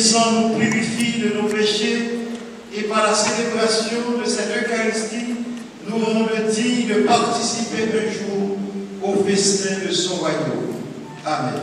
sang nous purifie de nos péchés et par la célébration de cette Eucharistie, nous rend dignes de participer un jour au festin de son royaume. Amen.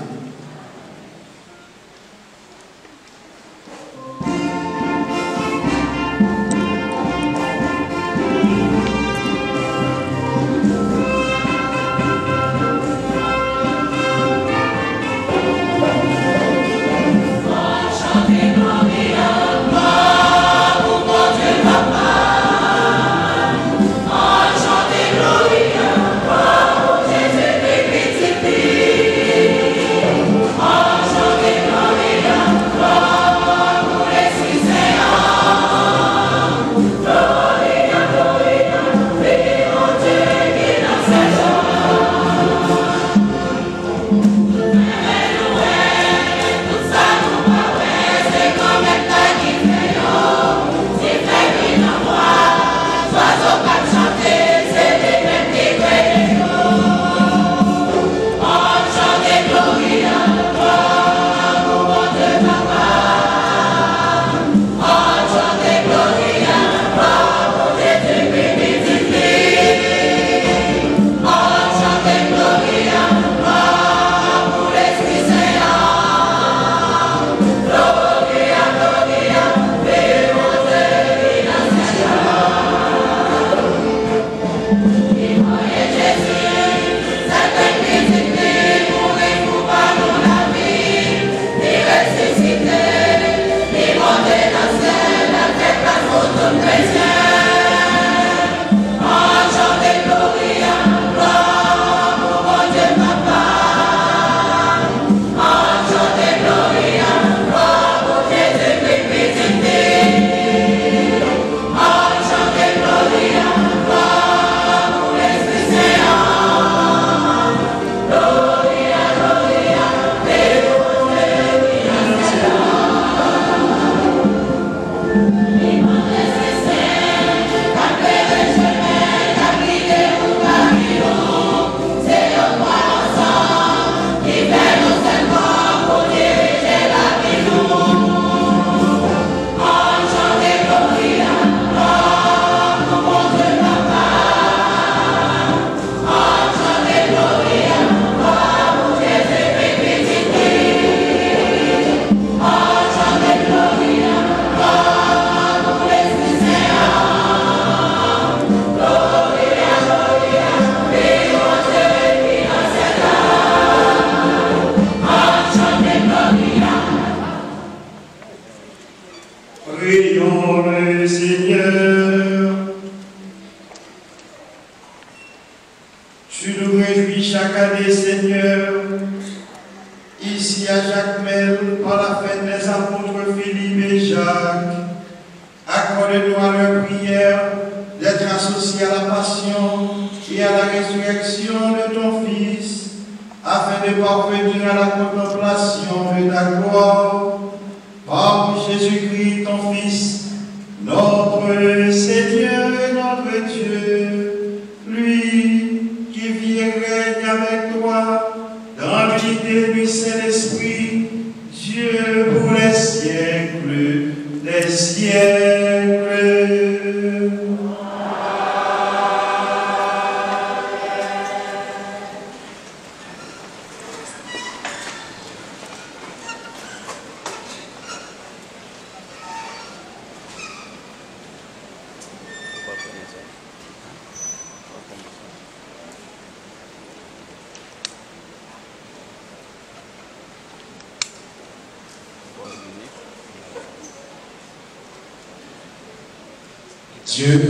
Dieu,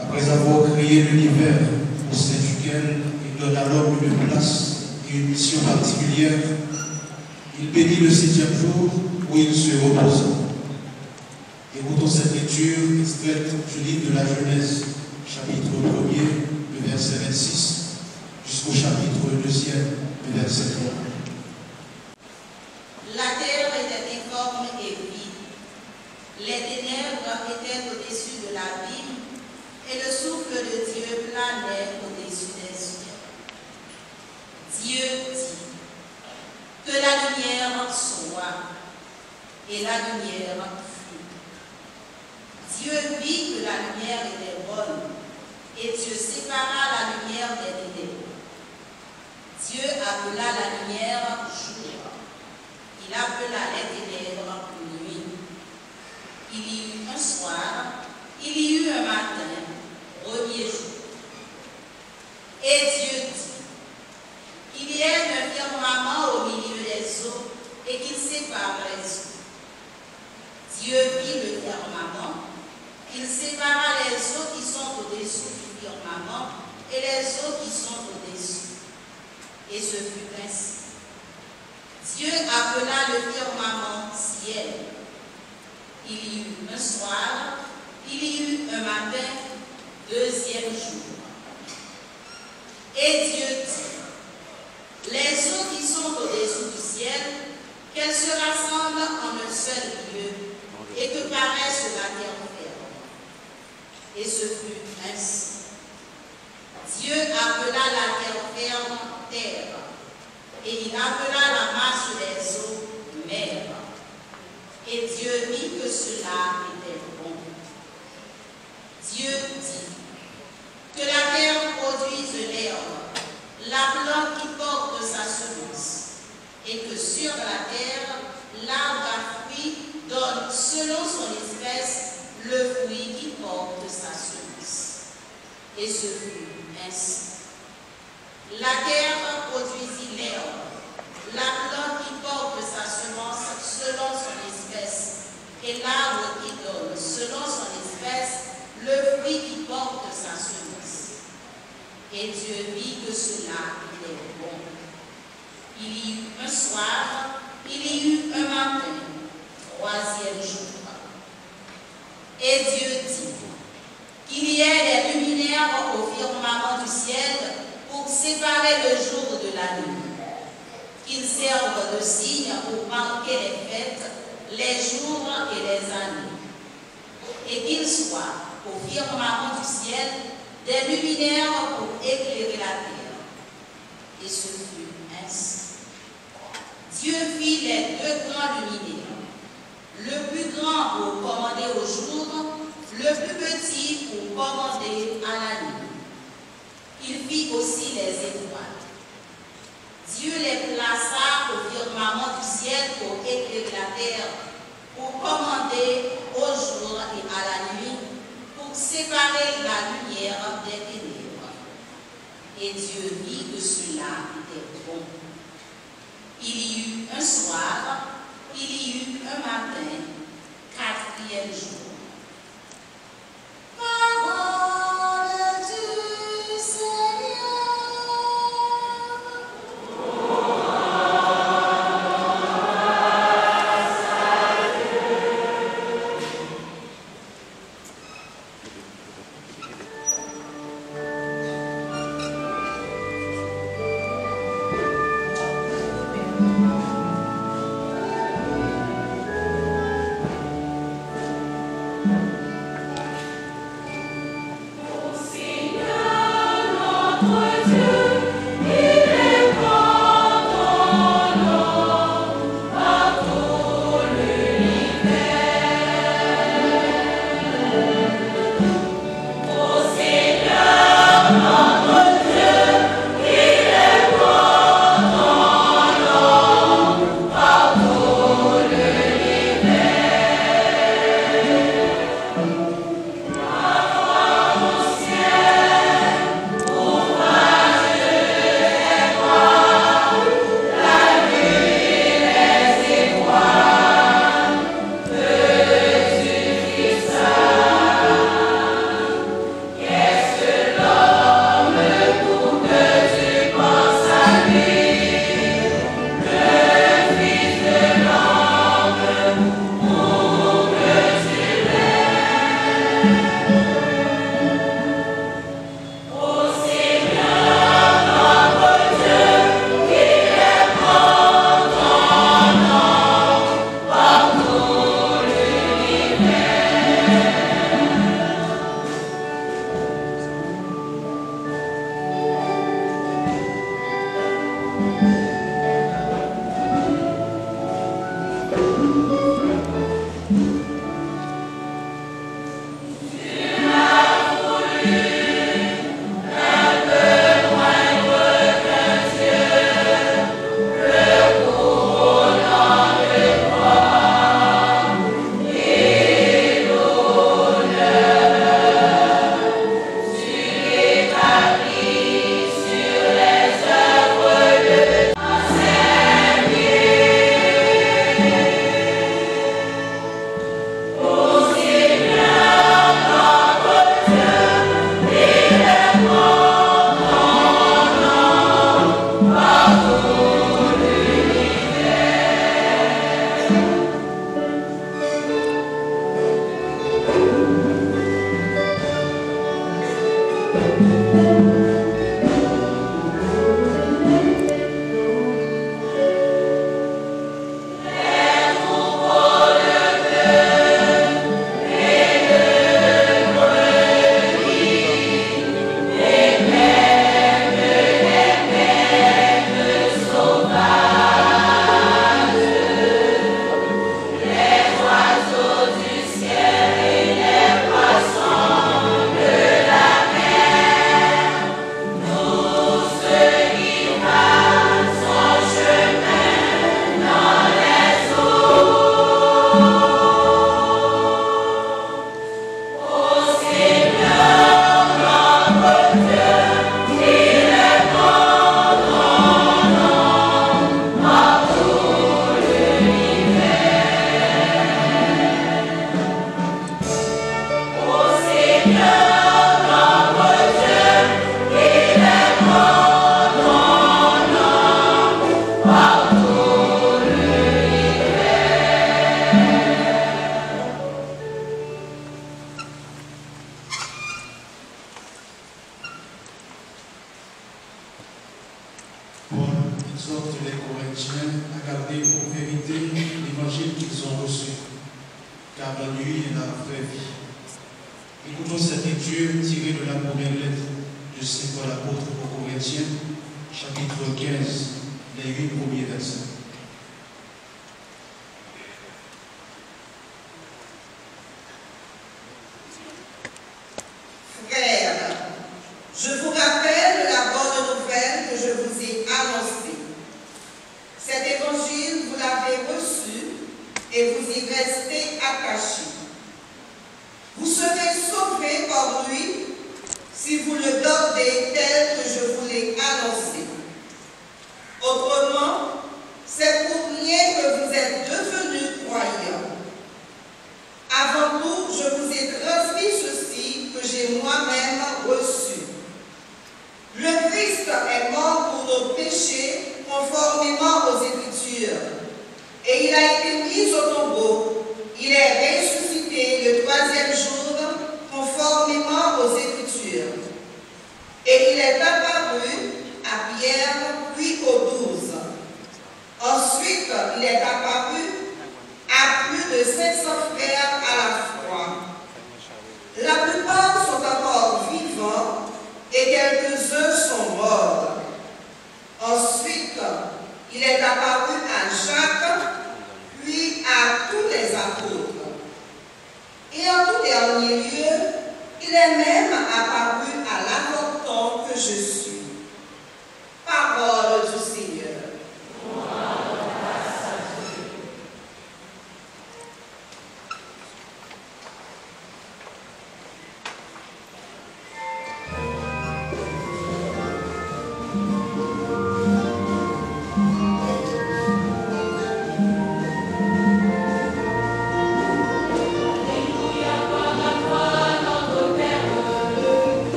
après avoir créé l'univers au sein duquel il donne à l'homme une place et une mission particulière, il bénit le 7e jour où il se repose. Écoutons cette lecture extraite du livre de la Genèse, chapitre 1er, le verset 26, jusqu'au chapitre 2e, le verset 3. La terre était informe et vide. Les ténèbres étaient au-dessus de l'abîme et le souffle de Dieu planait au-dessus des cieux. Dieu dit que la lumière soit. et la lumière fut. Dieu vit que la lumière était bonne, et Dieu sépara la lumière des ténèbres. Dieu appela la lumière jour. Il appela les ténèbres nuit. Il y eut un soir, il y eut un matin, premier jour. Et Dieu dit, qu'il y ait un firmament au milieu des eaux et qu'il sépare les eaux. Dieu vit le firmament, il sépara les eaux qui sont au-dessous du firmament et les eaux qui sont au-dessus. Et ce fut ainsi. Dieu appela le firmament ciel. Il y eut un soir, il y eut un matin, deuxième jour. Et Dieu dit, les eaux qui sont au-dessous du ciel, qu'elles se rassemblent en un seul lieu et que paraisse la terre ferme. Et ce fut ainsi. Dieu appela la terre ferme terre, et il appela la masse des eaux mer. Et Dieu vit que cela était bon. Dieu dit, que la terre produise l'herbe, la plante qui porte sa semence, et que sur la terre, l'arbre à fruits donne selon son espèce le fruit qui porte sa semence. Et ce fut ainsi. La terre produisit l'herbe, la plante qui porte sa semence selon son espèce, et l'arbre qui donne selon son espèce le fruit qui porte sa semence. Et Dieu vit que cela était bon. Il y eut un soir, il y eut un matin, troisième jour. Et Dieu dit, qu'il y ait des luminaires au firmament du ciel pour séparer le jour de la nuit, qu'ils servent de signe pour marquer les fêtes, les jours et les années, et qu'il soit au firmament du ciel des luminaires pour éclairer la terre. Et ce fut ainsi. Dieu fit les deux grands luminaires, le plus grand pour commander au jour, le plus petit pour commander à la nuit. Il fit aussi les étoiles. Dieu les plaça au firmament du ciel pour éclairer la terre, pour commander au jour et à la nuit, pour séparer la lumière des ténèbres. Et Dieu vit que cela était bon. Il y eut un soir, il y eut un matin, quatrième jour. Parole du Seigneur.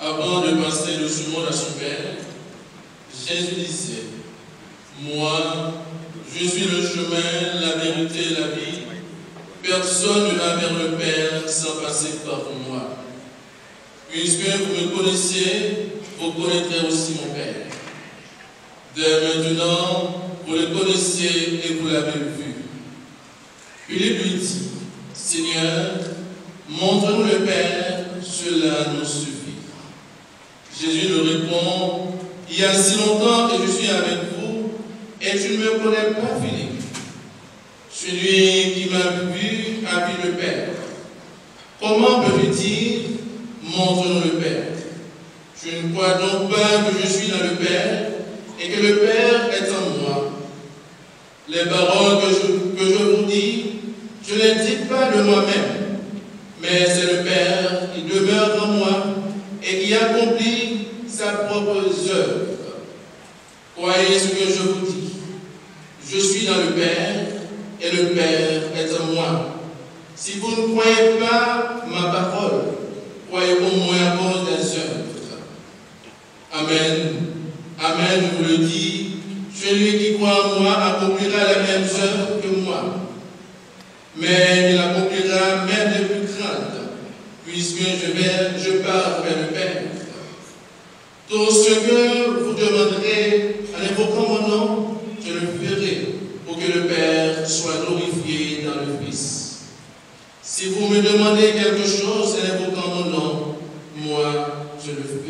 Avant de passer le jumeau à son Père, Jésus disait, « Moi, je suis le chemin, la vérité et la vie. Personne ne va vers le Père sans passer par moi. Puisque vous me connaissez, vous connaîtrez aussi mon Père. Dès maintenant, vous le connaissez et vous l'avez vu. Philippe lui dit, Seigneur, montre-nous le Père, cela nous suffit. Jésus lui répond, il y a si longtemps que je suis avec vous, et tu ne me connais pas, Philippe. Celui qui m'a vu a vu le Père. Comment peux-tu dire, montre-nous le Père? Tu ne crois donc pas que je suis dans le Père et que le Père est en moi? Les paroles que je vous dis, je ne les dis pas de moi-même, mais c'est le Père qui demeure en moi et qui accomplit sa propre œuvre. Croyez ce que je vous dis. Je suis dans le Père et le Père est en moi. Si vous ne croyez pas ma parole, croyez au moins à cause des œuvres. Amen. Amen, je vous le dis. Celui qui croit en moi accomplira les mêmes œuvres que moi. Mais il accomplira même les plus grandes, puisque je pars vers le Père. Tout ce que vous demanderez en invoquant mon nom, je le ferai, pour que le Père soit glorifié dans le Fils. Si vous me demandez quelque chose en invoquant mon nom, moi, je le ferai.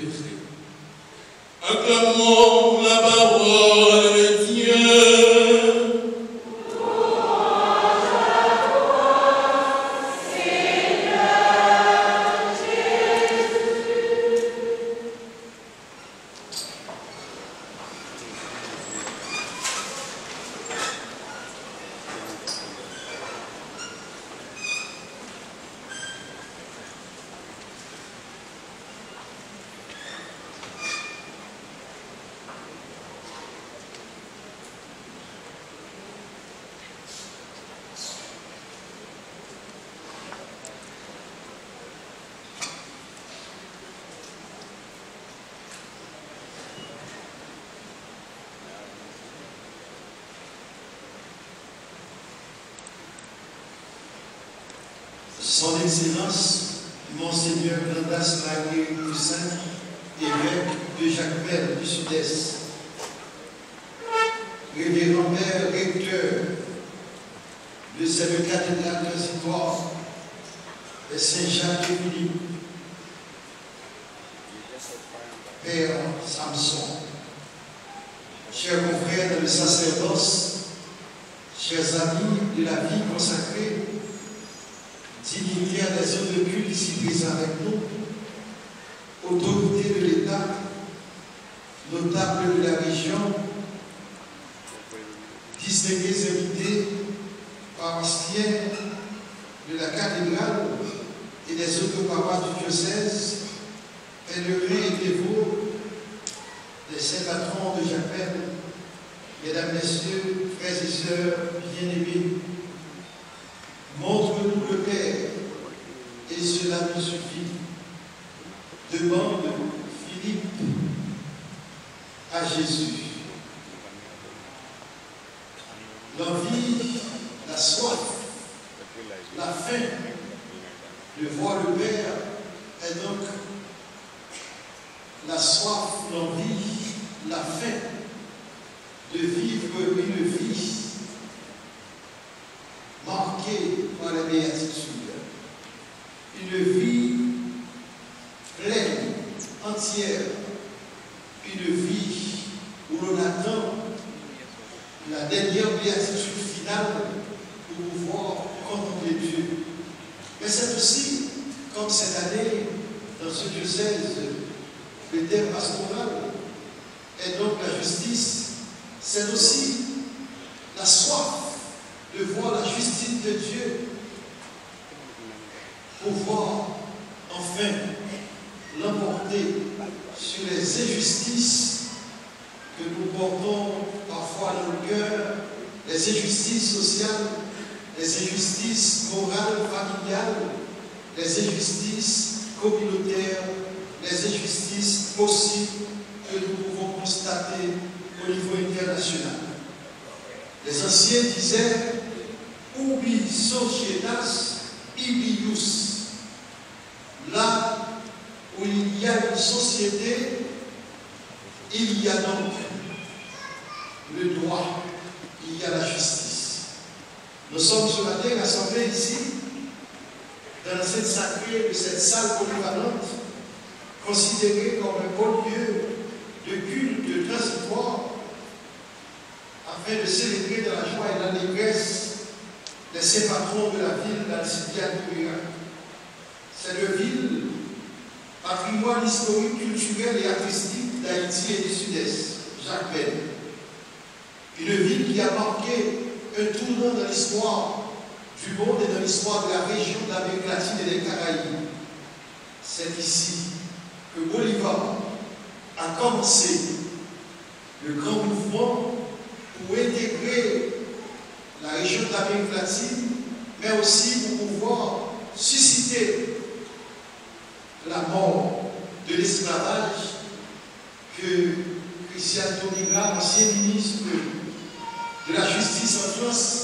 Acclamons la parole de Dieu. Son Excellence, Monseigneur Grandas Laguerre Toussaint, évêque de Jacmel du Sud-Est, Révérend Père recteur de cette cathédrale transitoire de Saint-Jacques et Philippe, Père Samson, chers confrères de le sacerdoce, chers amis de la vie consacrée, dignitaires des hommes de culte ici présents avec nous, autorités de l'État, notables de la région, distingués invités, paroissiens de la cathédrale et des autres paroisses du diocèse, pèlerins et dévots des saints patrons de Jacmel, mesdames, messieurs, frères et sœurs bien-aimés, montre-nous le Père, et cela nous suffit. Demande Philippe à Jésus. L'envie, la soif, la faim de voir le Père est donc la soif, l'envie, la faim de vivre une vie marquée par la béatitude, une vie pleine, entière, une vie où l'on attend la dernière béatitude finale pour pouvoir contempler Dieu. Mais c'est aussi, comme cette année, dans ce diocèse, le thème pastoral est donc la justice, c'est aussi la soif de voir la justice de Dieu, pour voir enfin l'emporter sur les injustices que nous portons parfois dans le cœur, les injustices sociales, les injustices morales, familiales, les injustices communautaires, les injustices aussi que nous pouvons constater au niveau international. Les anciens disaient ubi societas ibius. Là où il y a une société, il y a donc le droit, il y a la justice. Nous sommes ce matin rassemblés ici, dans cette sacrée de cette salle polyvalente, considérée comme un beau lieu de culte, de transitoire, afin de célébrer dans la joie et dans l'allégresse les saints patrons de la ville d'Alcibiade de Mirac. Cette ville, patrimoine historique, culturel et artistique d'Haïti et du Sud-Est, Jacques Ben. Une ville qui a marqué un tournant dans l'histoire du monde et dans l'histoire de la région d'Amérique latine et des Caraïbes. C'est ici que Bolivar a commencé le grand mouvement pour intégrer la région d'Amérique latine, mais aussi pour pouvoir susciter la mort de l'esclavage que Christian Taubira, ancien ministre de la Justice en France,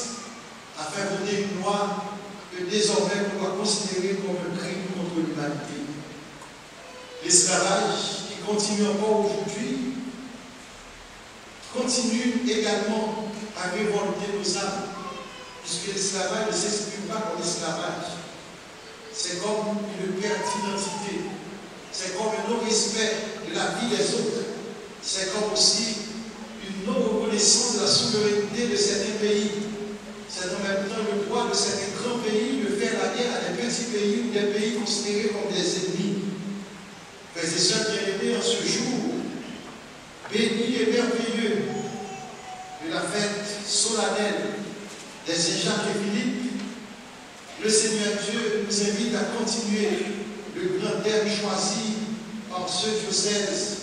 a fait voter une loi que désormais on doit considérer comme un crime contre l'humanité. L'esclavage qui continue encore aujourd'hui continue également à révolter nos âmes, puisque l'esclavage ne s'exprime pas comme esclavage. C'est comme une perte d'identité, c'est comme un non-respect de la vie des autres, c'est comme aussi une non-reconnaissance de la souveraineté de certains pays. C'est en même temps le droit de certains grands pays de faire la guerre à des petits pays ou des pays considérés comme des ennemis. Frères et sœurs bien-aimés, en ce jour béni et merveilleux de la fête solennelle des Saint-Jacques et Philippe, le Seigneur Dieu nous invite à continuer le grand thème choisi par ce diocèse,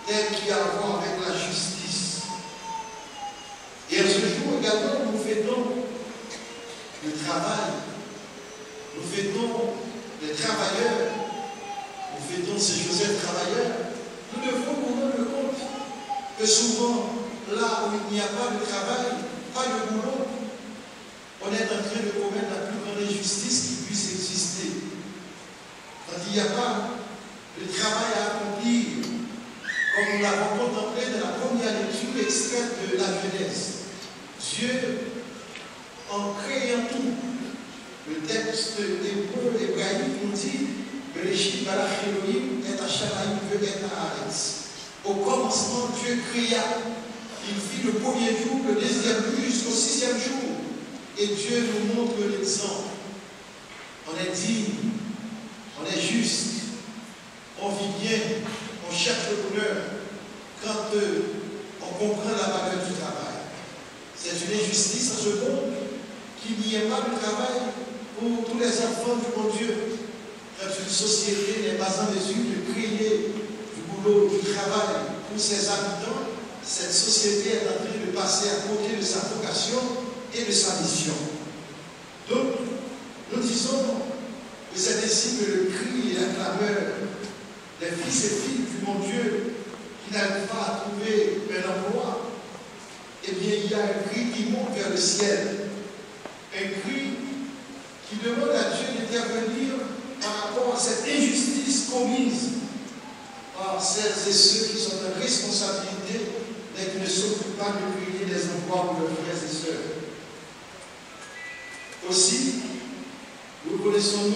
thème qui a à voir avec la justice. Et en ce jour également, nous fêtons le travail, nous fêtons les travailleurs, nous fêtons ces Joseph travailleurs. Nous devons nous rendre compte que souvent, là où il n'y a pas de travail, pas de boulot, on est en train de commettre la plus grande injustice qui puisse exister. Quand il n'y a pas de travail à accomplir, comme nous l'avons contemplé dans la première lecture extraite de la Genèse, Dieu, en créant tout, le texte hébreu hébraïque nous dit que l'Égypte est à Shamaïm veut être à Arès. Au commencement, Dieu créa. Il fit le premier jour, le deuxième jour, jusqu'au 6e jour. Et Dieu nous montre l'exemple. On est digne, on est juste, on vit bien, on cherche le bonheur quand on comprend la valeur du travail. C'est une injustice en ce monde qu'il n'y ait pas de travail pour tous les enfants du bon Dieu. Quand une société n'est pas en mesure de créer du boulot, du travail pour ses habitants, cette société est en train de passer à côté de sa vocation et de sa mission. Donc, nous disons que c'est ainsi que le cri et la clameur des fils et filles du bon Dieu qui n'arrivent pas à trouver un emploi, eh bien, il y a un cri qui monte vers le ciel. Un cri qui demande à Dieu d'intervenir par rapport à cette injustice commise par celles et ceux qui sont en responsabilité mais qui ne s'occupent pas de créer des emplois pour leurs frères et sœurs. Aussi, nous connaissons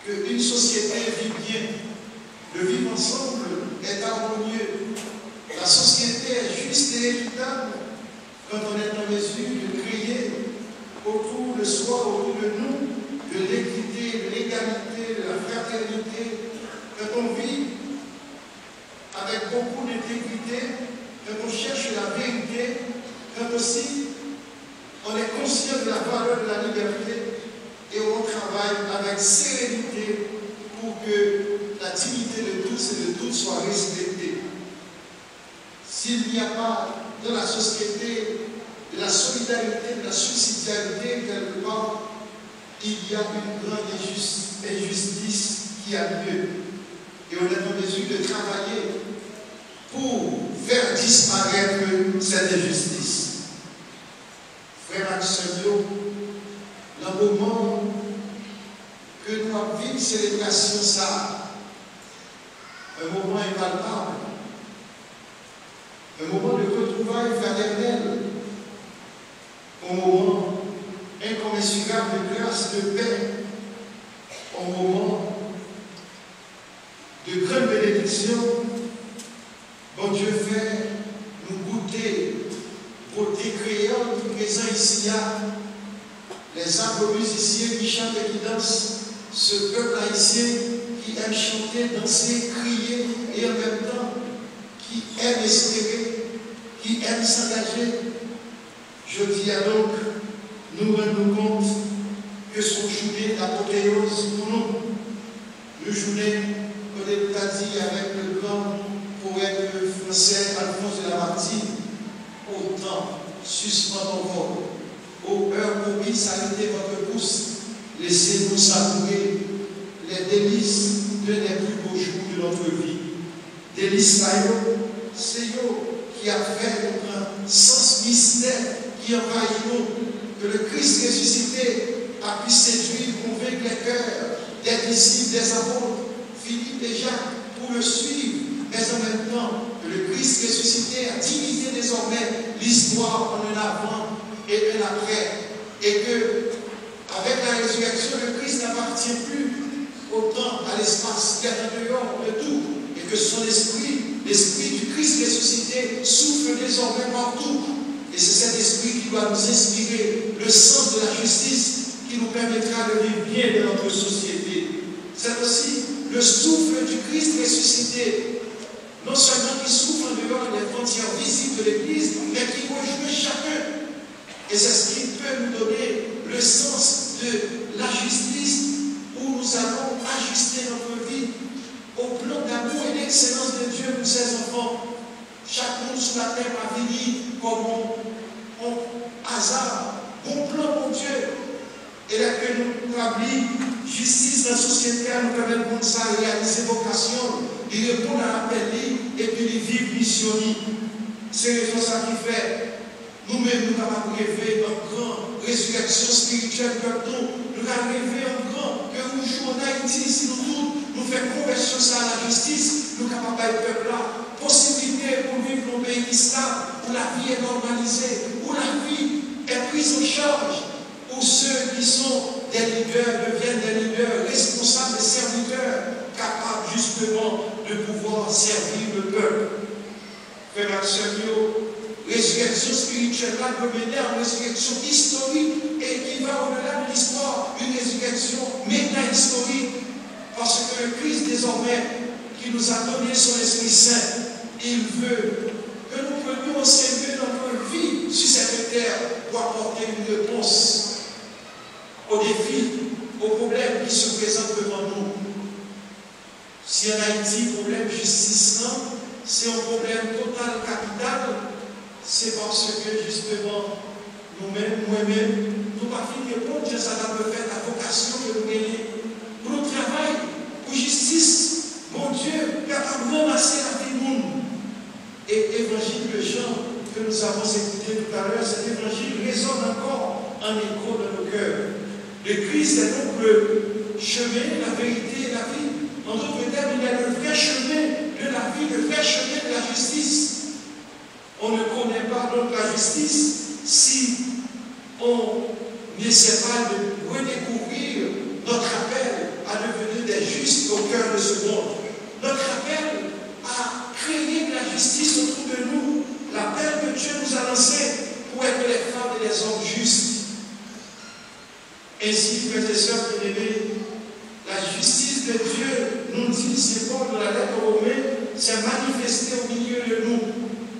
qu'une société vit bien, le vivre ensemble est harmonieux, la société est juste et équitable quand on est en mesure de créer autour de soi, autour de nous, de l'équité, de l'égalité, de la fraternité, quand on vit avec beaucoup d'intégrité, quand on cherche la vérité, quand aussi on est conscient de la valeur de la liberté et on travaille avec sérénité pour que la dignité de tous et de toutes soit respectée. S'il n'y a pas dans la société de la solidarité, de la subsidiarité quelque part, il y a une grande injustice qui a lieu. Et on est en mesure de travailler pour faire disparaître cette injustice. Frère Axelio, le moment que nous avons vécu célébration ça, un moment impalpable, un moment de retrouvailles inessurable grâce de paix au moment de grande bénédiction. Bon Dieu fait nous goûter beauté créole présent ici, les arbres musiciens qui chantent et qui dansent, ce peuple haïtien qui aime chanter, danser, crier et en même temps qui aime espérer, qui aime s'engager. Je dis donc, nous rendons compte que son journée d'apothéose pour nous, le journée, comme il l'a dit avec le grand poète français Alphonse de Lamartine, autant suspend ton vol, aux heures propices arrêtez votre pouce, laissez-nous savourer les délices de les plus beaux jours de notre vie. Délices c'est eux qui a fait un sens mystère qui envahit nous, que le Christ ressuscité a pu séduire, convaincre les cœurs des disciples, des apôtres, Philippe et Jacques, pour le suivre, mais en même temps, que le Christ ressuscité a divisé désormais l'histoire en un avant et un après, et que, avec la résurrection, le Christ n'appartient plus au temps, à l'espace, qui est en dehors de tout, et que son esprit, l'esprit du Christ ressuscité, souffle désormais partout. Et c'est cet esprit qui doit nous inspirer le sens de la justice qui nous permettra de vivre bien dans notre société. C'est aussi le souffle du Christ ressuscité, non seulement qui souffle en dehors des frontières visibles de l'Église, mais qui rejoint chacun. Et c'est ce qui peut nous donner le sens de la justice, où nous allons ajuster notre vie au plan d'amour et d'excellence de Dieu pour ses enfants. Chaque monde sur la terre va venir comme un hasard, bon plan pour Dieu. Et là que nous établissons justice dans la société, nous permettons de ça, réaliser vocation, de répondre à l'appel et puis de vivre mission. C'est ça qui fait. Nous-mêmes, nous avons rêvé en grand résurrection spirituelle comme nous avons rêvé en grand que nous jouons en Haïti, si nous faisons conversion à la justice, nous sommes capables de peuple là. Possibilité pour vivre dans un pays stable, où la vie est normalisée, où la vie est prise en charge, où ceux qui sont des leaders deviennent des leaders responsables et serviteurs, capables justement de pouvoir servir le peuple. Frère Maximio, résurrection spirituelle là peut mener à une résurrection historique et qui va au-delà de l'histoire, une résurrection méta-historique, parce que le Christ désormais qui nous a donné son Esprit Saint, il veut que nous prenions sérieux notre vie sur cette terre pour apporter une réponse aux défis, aux problèmes qui se présentent devant nous. Si en Haïti, le problème justice, c'est un problème total capital, c'est parce que justement, nous-mêmes, moi-même, nous pas fini de répondre, ça va me faire la vocation que nous gagnons pour notre travail, pour justice. Mon Dieu, capable de ramasser la vie du monde. Et l'évangile de Jean que nous avons écouté tout à l'heure, cet évangile résonne encore en écho dans nos cœurs. Le Christ est donc le chemin, la vérité et la vie. En d'autres termes, il est le vrai chemin de la vie, le vrai chemin de la justice. On ne connaît pas donc la justice si on n'essaie pas de redécouvrir notre appel à devenir des justes au cœur de ce monde. Notre appel à créer de la justice autour de nous, l'appel que Dieu nous a lancé pour être les femmes et les hommes justes. Ainsi, frères et sœurs bien-aimés, la justice de Dieu, nous dit, c'est Paul dans la lettre aux Romains, s'est manifestée au milieu de nous.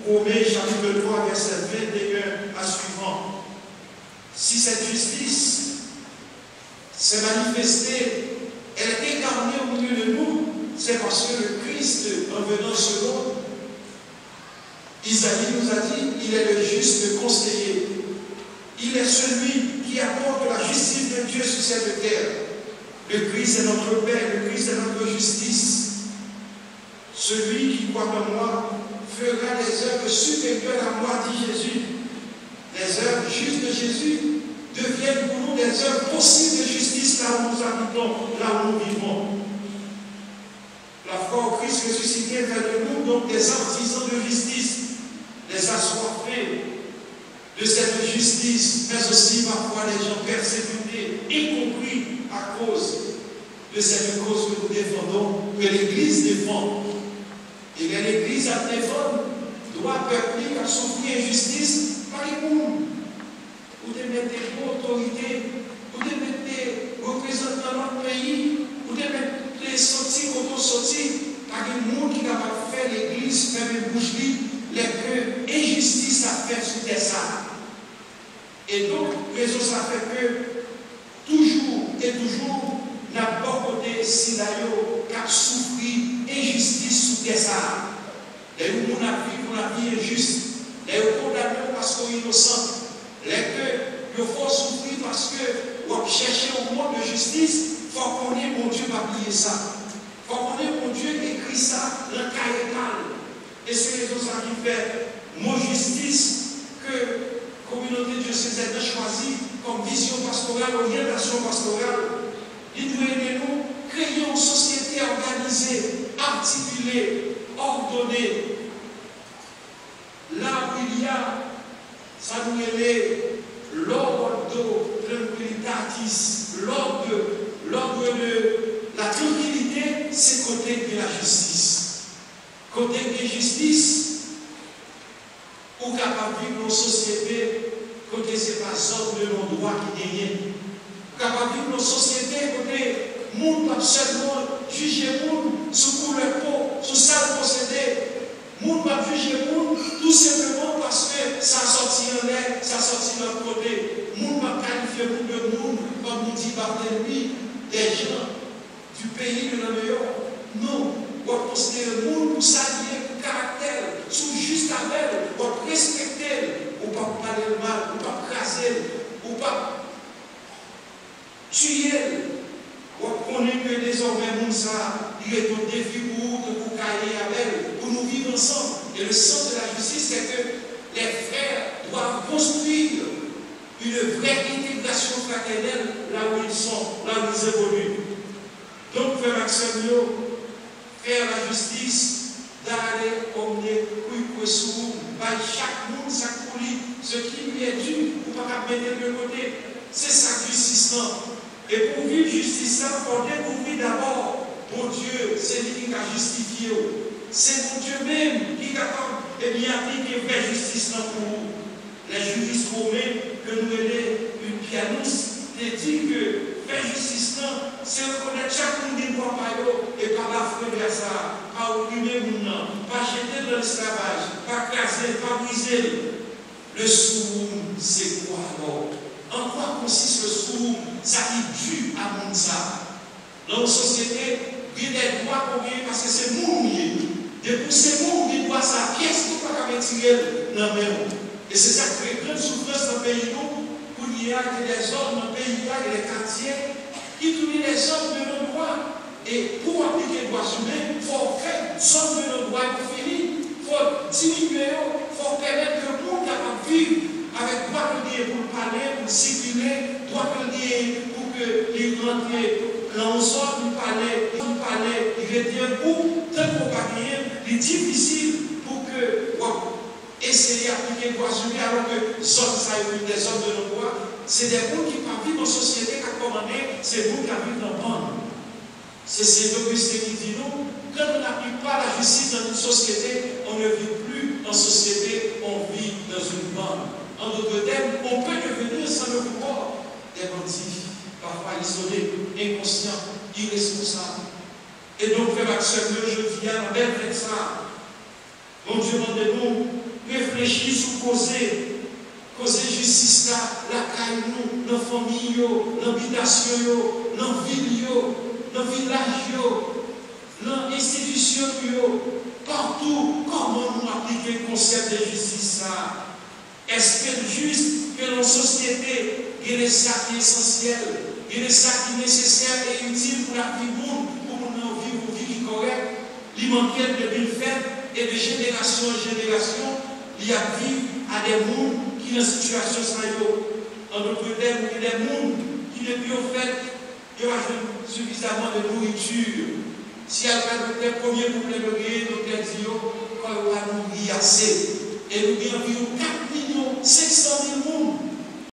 Romains chapitre 3, verset 21 à suivant. Si cette justice s'est manifestée, elle est incarnée au milieu de nous, c'est parce que le Christ, en venant ce monde, Isaïe nous a dit, il est le juste conseiller. Il est celui qui apporte la justice de Dieu sur cette terre. Le Christ est notre Père, le Christ est notre justice. Celui qui croit en moi fera des œuvres supérieures à moi, dit Jésus. Les œuvres justes de Jésus deviennent pour nous des œuvres possibles de justice là où nous habitons, là où nous vivons. La foi au Christ ressuscité fait de nous donc des artisans de justice, des assoiffés de cette justice, mais aussi parfois les gens persécutés, y compris à cause de cette cause que nous défendons, que l'Église défend. Et que l'Église à défendre doit peuple à souffrir injustice par les monde. Vous devez mettre autorité, vous devez mettre représentants dans notre pays, vous devez mettre les sorties, auto-sorties, par les monde qui va faire l'Église, faire une boucherie, les que injustice à faire sur des ça. Et donc, raison ça fait que toujours et toujours, n'a pas côté si d'ailleurs qui a souffert injustice sur des ça. Les gens qui ont la vie injuste, les gens condamnés parce qu'ils sont innocents, les que il faut souffrir parce que vous cherchez au monde de justice, il faut qu'on ait mon Dieu va plier ça. Il faut qu'on ait mon Dieu écrit ça dans le cahier mal. Et c'est les autres qui fait mon justice que la communauté de Dieu s'est choisie comme vision pastorale, orientation pastorale. Il doit aider nous créer une société organisée, articulée, ordonnée. Là où il y a, ça nous est l'ordre de tranquillitatis, l'ordre de la tranquillité, c'est côté de la justice. Côté de justice, ou capable de vivre dans une société, côté ce n'est pas l'ordre de nos droits qui gagnent. Capable de vivre dans une société, côté le monde pas seulement juger le monde sous couleur peau, sous sale procédé. Le monde va juger le monde tout simplement parce que ça a sorti en l'air, ça a sorti de l'autre côté. Le monde va qualifier le monde, comme nous dit Barthélemy, des gens du pays de la meilleure. Non, on va considérer le monde pour s'allier, pour caractère, sous juste avec, on va respecter, on ne va pas parler le mal, on ne va pas craser, on ne va pas tuer. On connaît que désormais, le monde, ça, il est un défi pour vous cailler avec, pour nous vivre ensemble. Et le sens de la justice, c'est que les frères doivent construire une vraie intégration fraternelle là où ils sont, là où ils évoluent. Donc, frère Maxime, faire la justice, d'aller emmener par chaque monde, chaque colis, ce qui lui est dû, pour ne pas mettre de côté. C'est ça justice. Et pour vivre justice, il faut découvrir d'abord, mon Dieu, c'est lui qui a justifié. C'est mon Dieu même qui est capable de bien appliquer vraie justice pour vous. Les juristes romains que nous avons une pianiste, dit que faire justice, c'est reconnaître chaque monde qui doit pas et pas la frère ça, pas opprimer mon nom, pas jeter dans l'esclavage, pas craser, pas briser. Le soum, c'est quoi alors? En quoi consiste le soum? Ça qui dû à monde ça. Dans une société, il y a des droits pour lui parce que c'est mon lié. Et pour ces mots qui doivent sa pièce, tout pas qu'à tirer dans la main. Et c'est ça qui fait grande souffrance dans le pays nous, où il y a des hommes dans le pays, il y a des quartiers qui trouvent les hommes de nos droits. Et pour appliquer les droits humains, il faut faire des hommes de nos droits pour finir. Il faut diminuer, il faut permettre que le monde capable de vivre avec droit de dire pour parler, pour circuler, droit de dire pour qu'il rentre dans le sol, pour parler, il retient où, tant qu'on pas gagner, il est difficile pour que essayer d'appliquer les droits humains alors que les hommes, ça est des hommes de nos droits. C'est des gens qui ne vivent dans une société qui a commandé, c'est vous qui vivent dans le monde. C'est Augustin qui dit non, quand on n'applique pas la justice dans une société, on ne vit plus dans une société, on vit dans une bande. En d'autres termes, on peut devenir sans le pouvoir des bandits, parfois isolés, inconscients, irresponsables. Et donc, frère Maxime, je dis à la belle fête ça. Mon Dieu, demandez-nous, réfléchir sur causer justice là, la caille nous, dans la famille, dans l'habitation, dans la ville, dans le village, dans l'institution, partout, comment nous appliquer le concept de justice là? Est-ce que juste que dans la société, il y a ça qui est essentiel, il y a ça qui est nécessaire et utile pour la vie monde, pour nous vivre une vie correcte, il manque de bien fait et de génération en génération, il y a vivre à des mondes qui sont en situation sans eux. En d'autres termes, il y a des mondes qui depuis au fait, il y a suffisamment de nourriture. Si elle a le premier problème de guerre, nous dit, quand on va nourrir assez. Et nous avons environ 4 millions 500 000 monde.